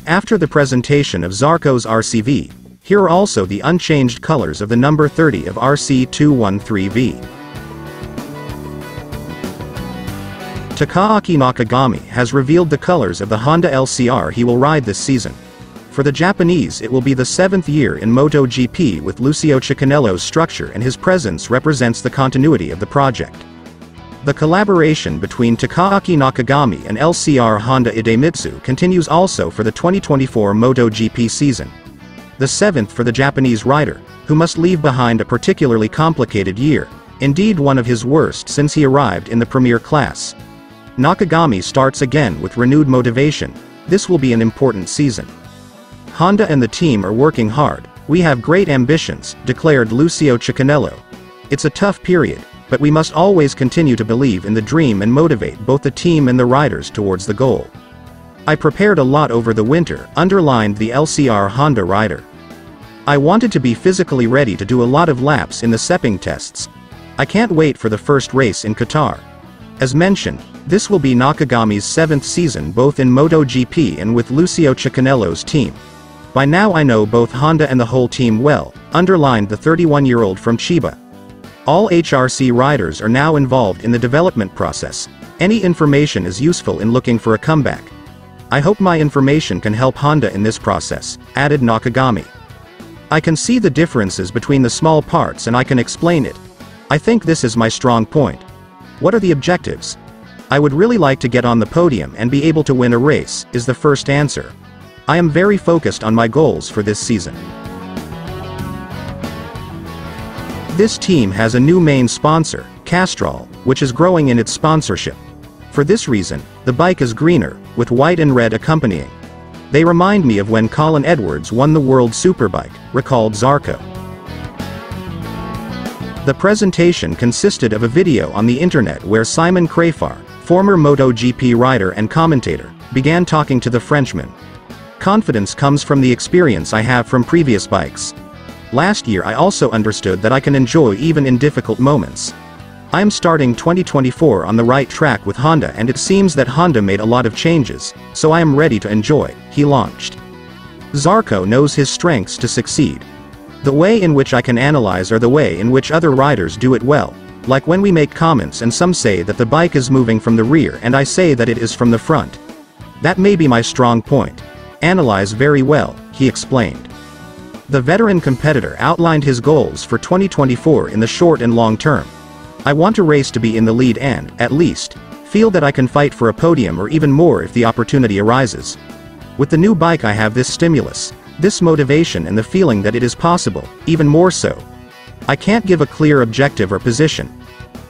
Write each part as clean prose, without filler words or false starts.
After the presentation of Zarco's RCV, here are also the unchanged colors of the number 30 of RC213V. Takaaki Nakagami has revealed the colors of the Honda LCR he will ride this season. For the Japanese, it will be the 7th year in MotoGP with Lucio Cicchinello's structure, and his presence represents the continuity of the project. The collaboration between Takaaki Nakagami and LCR Honda Idemitsu continues also for the 2024 MotoGP season. The 7th for the Japanese rider, who must leave behind a particularly complicated year, indeed one of his worst since he arrived in the premier class. Nakagami starts again with renewed motivation. This will be an important season. Honda and the team are working hard. We have great ambitions, declared Lucio Cicchinello. It's a tough period, but we must always continue to believe in the dream and motivate both the team and the riders towards the goal. I prepared a lot over the winter, underlined the LCR Honda rider. I wanted to be physically ready to do a lot of laps in the Sepang tests. I can't wait for the first race in Qatar. As mentioned, this will be Nakagami's 7th season both in MotoGP and with Lucio Cicchinello's team. By now I know both Honda and the whole team well, underlined the 31-year-old from Chiba. All HRC riders are now involved in the development process. Any information is useful in looking for a comeback. I hope my information can help Honda in this process, added Nakagami. I can see the differences between the small parts and I can explain it. I think this is my strong point. What are the objectives? I would really like to get on the podium and be able to win a race, is the first answer. I am very focused on my goals for this season. This team has a new main sponsor, Castrol, which is growing in its sponsorship. For this reason, the bike is greener, with white and red accompanying. They remind me of when Colin Edwards won the World Superbike, recalled Zarco. The presentation consisted of a video on the internet where Simon Crafar, former MotoGP rider and commentator, began talking to the Frenchman. Confidence comes from the experience I have from previous bikes. Last year I also understood that I can enjoy even in difficult moments. I am starting 2024 on the right track with Honda, and it seems that Honda made a lot of changes, so I am ready to enjoy, he launched. Zarco knows his strengths to succeed. The way in which I can analyze are the way in which other riders do it well, like when we make comments and some say that the bike is moving from the rear and I say that it is from the front. That may be my strong point. Analyze very well, he explained. The veteran competitor outlined his goals for 2024 in the short and long term. I want to race to be in the lead and, at least, feel that I can fight for a podium or even more if the opportunity arises. With the new bike I have this stimulus, this motivation and the feeling that it is possible, even more so. I can't give a clear objective or position.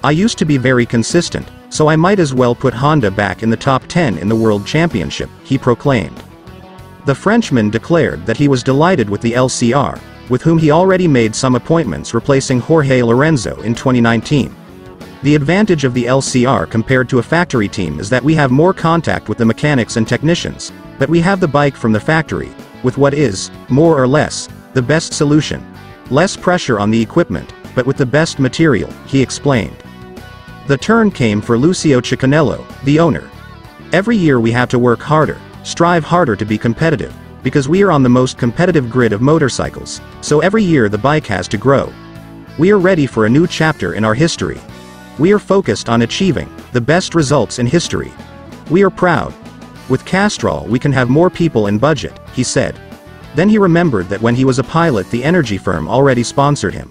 I used to be very consistent, so I might as well put Honda back in the top 10 in the World Championship, he proclaimed. The Frenchman declared that he was delighted with the LCR, with whom he already made some appointments replacing Jorge Lorenzo in 2019. The advantage of the LCR compared to a factory team is that we have more contact with the mechanics and technicians, but we have the bike from the factory, with what is, more or less, the best solution. Less pressure on the equipment, but with the best material, he explained. The turn came for Lucio Cicchinello, the owner. Every year we have to work harder, strive harder to be competitive, because we are on the most competitive grid of motorcycles, so every year the bike has to grow. We are ready for a new chapter in our history. We are focused on achieving the best results in history. We are proud. With Castrol we can have more people and budget, he said. Then he remembered that when he was a pilot the energy firm already sponsored him.